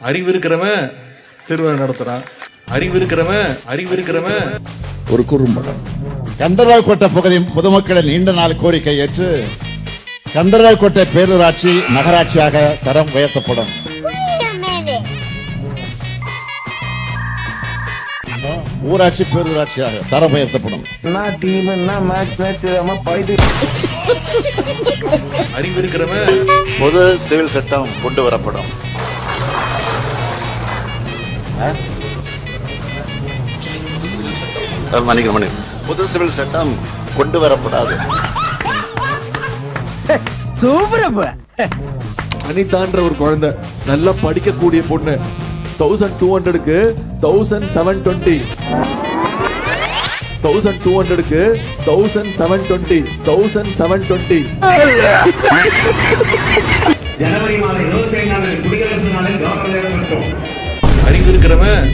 அறிவு இருக்கிறவன் திருவிழா நடத்துறான், அறிவு இருக்கிறவன் ஒரு குறும்படம். கந்தராக்கோட்டை பகுதி பொதுமக்களின் நீண்ட நாள் கோரிக்கை ஏற்று கந்தராக்கோட்டை பேரூராட்சி நகராட்சியாக தரம் உயர்த்தப்படும். ஊராட்சி பேரூராட்சியாக தரம் உயர்த்தப்படும். அறிவு இருக்கிறவன் பொது சிவில் சட்டம் கொண்டு வரப்படும். பொது சிவில் சட்டம் கொண்டு வரப்படாது. அனிதான்ற ஒரு குழந்தை நல்லா படிக்கக்கூடிய பொண்ணு 1200க்கு 1720, 1200க்கு 1720, 1720. ஜனவரி மாதம் 25 குடியரசு நாளில் கவர்னர் சொல்லிட்டோம். அறிவு இருக்கிறவன்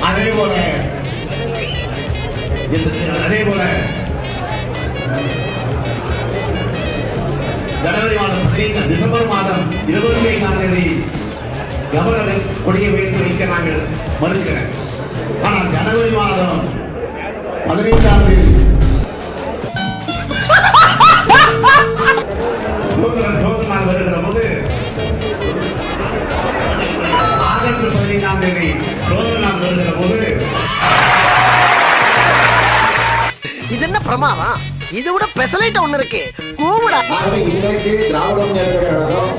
அதே போல ஜனவரி மாதம் டிசம்பர் மாதம் 25ஆம் தேதி கவர்னர் கொடியை வைத்து வைக்க நாங்கள் மறுக்கிறேன். ஆனால் ஜனவரி மாதம் 15ஆம் தேதி சோதனை நாள் வருகிற போது ஆகஸ்ட் 15ஆம் தேதி சோதனை நாள் வருகிற போது இது என்ன பிரமாதம்? இது விட பெசலைட் ஒண்ணு இருக்கு. கூவுடா. இன்னைக்கு திராவிட முன்னேற்ற கழகம்